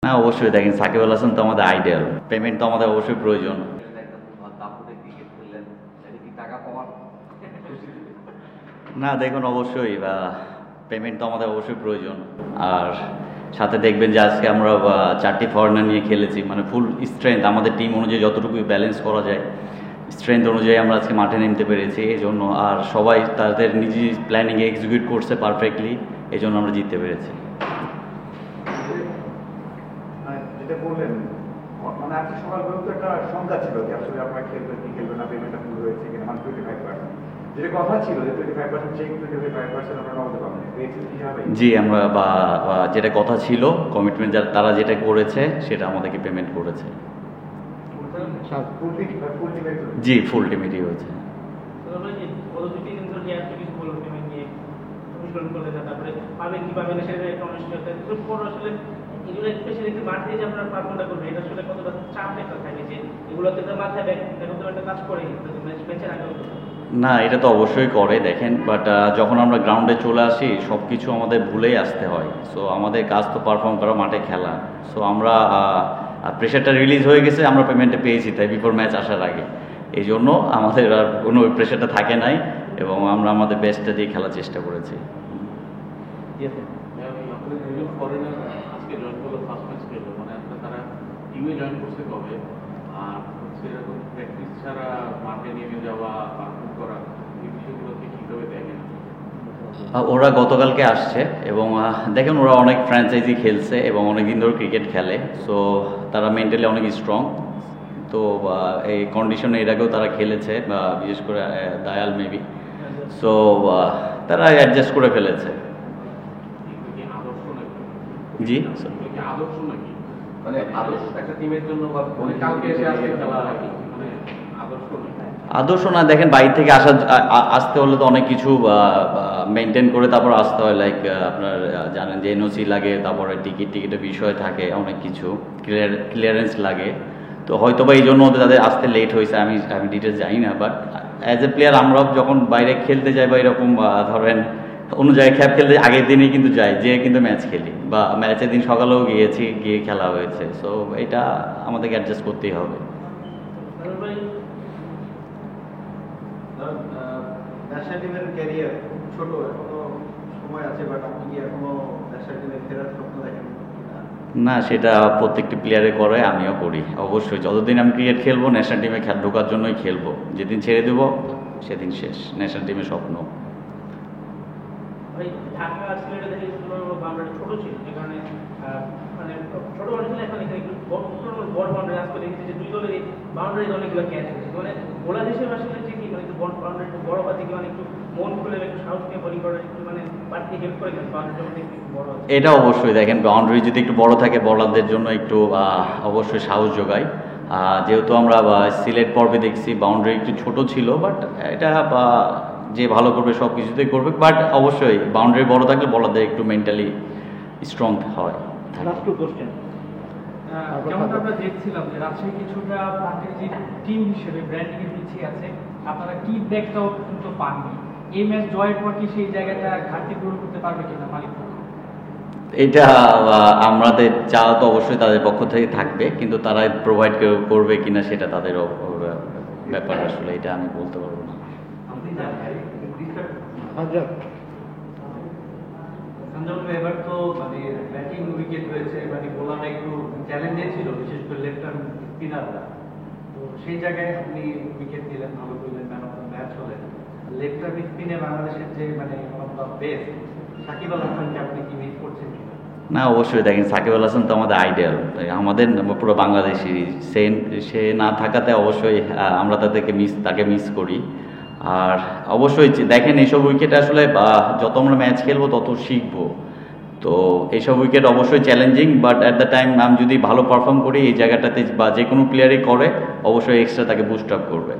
না, অবশ্যই দেখেন সাকিব আল হাসান তো আমাদের আইডিয়াল, পেমেন্ট তো আমাদের অবশ্যই প্রয়োজন। না দেখুন, অবশ্যই পেমেন্ট তো আমাদের অবশ্যই প্রয়োজন। আর সাথে দেখবেন যে আজকে আমরা 4টি ফরেনার নিয়ে খেলেছি, মানে ফুল স্ট্রেংথ আমাদের টিম অনুযায়ী যতটুকু ব্যালেন্স করা যায় স্ট্রেংথ অনুযায়ী আমরা আজকে মাঠে নামতে পেরেছি। এই জন্য আর সবাই তাদের নিজের প্ল্যানিংয়ে এক্সিকিউট করছে পারফেক্টলি, এই জন্য আমরা জিততে পেরেছি। যেটা বললেন, মানে আজকে সকালবেলা তো একটা সংখ্যা ছিল যে আসলে আপনারা খেলবেন কি খেলবেন না, পেমেন্টটা ফুল হয়েছে কিনা, মানে 25%। যেটা কথা ছিল যে 25% চেক, 25% আপনারা নগদে পাবেন, পেয়েছেন কিভাবে? জি, আমরা যেটা কথা ছিল কমিটমেন্ট তারা যেটা করেছে সেটা আমাদেরকে পেমেন্ট করেছে। জি, ফুল টিমেরই হয়েছে। না, এটা তো অবশ্যই করে দেখেন, বাট যখন আমরা গ্রাউন্ডে চলে আসি সব কিছু আমাদের ভুলেই আসতে হয়। সো আমাদের কাজ তো পারফর্ম করা, মাঠে খেলা। সো আমরা প্রেশারটা রিলিজ হয়ে গেছে, আমরা পেমেন্টটা পেয়েছি তাই বিফোর ম্যাচ আসার আগে। এই জন্য আমাদের আর কোনো প্রেশারটা থাকে নাই এবং আমরা আমাদের বেস্টটা দিয়ে খেলার চেষ্টা করেছি। ওরা গতকালকে আসছে এবং দেখেন ওরা অনেক ফ্র্যাঞ্চাইজি খেলছে এবং অনেক দিন ধরে ক্রিকেট খেলে। সো তারা মেন্টালি অনেক স্ট্রং। তো এই কন্ডিশনে এর আগেও তারা খেলেছে, বিশেষ করে দায়াল মেবি। সো তারা অ্যাডজাস্ট করে ফেলেছে। জি, মানে আদর্শ একটা টিমের জন্য বা কালকে এসে আসলে খেলা মানে আদর্শ না, দেখেন বাইরে থেকে আসতে হলে তো অনেক কিছু মেনটেন করে তারপর আসতে হয়। লাইক আপনার জানেন যে এনওসি লাগে, তারপরে টিকিটের বিষয় থাকে, অনেক কিছু ক্লিয়ারেন্স লাগে। তো হয়তো বা এই জন্য তাদের আসতে লেট হয়েছে, আমি ডিটেলস জানি না। বাট অ্যাজ এ প্লেয়ার আমরাও যখন বাইরে খেলতে যাই বা এরকম ধরেন অন্য জায়গায় খ্যাপ খেলতে আগের দিনেই কিন্তু যাই, যে কিন্তু ম্যাচ খেলি বা ম্যাচের দিন সকালেও গিয়ে খেলা হয়েছে। সো এটা আমাদেরকে অ্যাডজাস্ট করতেই হবে। ন্যাশনাল টিমের ক্যারিয়ার ছোট, এখনো সময় আছে, বাট আপনি কি এখনো ন্যাশনাল টিমে ফেরার স্বপ্ন দেখেন? না, সেটা প্রত্যেকটি প্লেয়ারে করে, আমিও করি অবশ্যই। যতদিন আমি ক্রিকেট খেলবো ন্যাশনাল টিমে ঢোকার জন্যই খেলবো। যেদিন ছেড়ে দেবো সেদিন শেষ ন্যাশনাল টিমের স্বপ্ন। এটা অবশ্যই দেখেন, বাউন্ডারি যদি একটু বড় থাকে বলারদের জন্য একটু অবশ্যই সাহস যোগায়। যেহেতু আমরা সিলেট পর্বে দেখছি বাউন্ডারি একটু ছোট ছিল, বাট এটা যে ভালো করবে সব কিছুতেই করবে। বাট অবশ্যই বাউন্ডারি বড় থাকলে বলারদের একটু মেন্টালি স্ট্রং হয়। যেমনটা আমরা দেখছিলাম যে রাজশাহী কিছুটা ফ্র্যাঞ্চাইজি টিম হিসেবে ব্র্যান্ডিং এর পিছিয়ে আছে, আপনারা কি ব্যাকটাও কিন্তু পাননি। এই ম্যাচ জয়ের পর কি সেই জায়গাটা ঘাটতি পূরণ করতে পারবে কিনা মালিক পক্ষ? এটা আমাদের চাওয়া তো অবশ্যই তাদের পক্ষ থেকে থাকবে, কিন্তু তারা প্রোভাইড করবে কিনা সেটা তাদের ব্যাপার। আসলে এটা আমি বলতে পারবো না। এবার তো মানে ব্যাটিং উইকেট রয়েছে, মানে বোলাররা একটু চ্যালেঞ্জে ছিল, বিশেষ করে লেফট আর্ম স্পিনাররা। তো সেই জায়গায় আপনি উইকেট নিলেন, ভালো করলেন, ম্যান অফ দ্য ম্যাচ হলেন। লেফট আর্ম স্পিনে বাংলাদেশের যে মানে বেস্ট সাকিব আল হাসানকে আপনি কি মিস করছেন কিনা? না, অবশ্যই দেখেন সাকিব আল হাসান তো আমাদের আইডিয়াল, আমাদের পুরো বাংলাদেশি। সে না থাকাতে অবশ্যই আমরা তাকে মিস করি। আর অবশ্যই দেখেন এইসব উইকেট আসলে যত আমরা ম্যাচ খেলবো তত শিখবো। তো এইসব উইকেট অবশ্যই challenging, but at the time আমি যদি ভালো পারফর্ম করি এই জায়গাটাতে বা যে কোনো প্লেয়ারই করে অবশ্যই এক্সট্রা তাকে বুস্ট আপ করবে।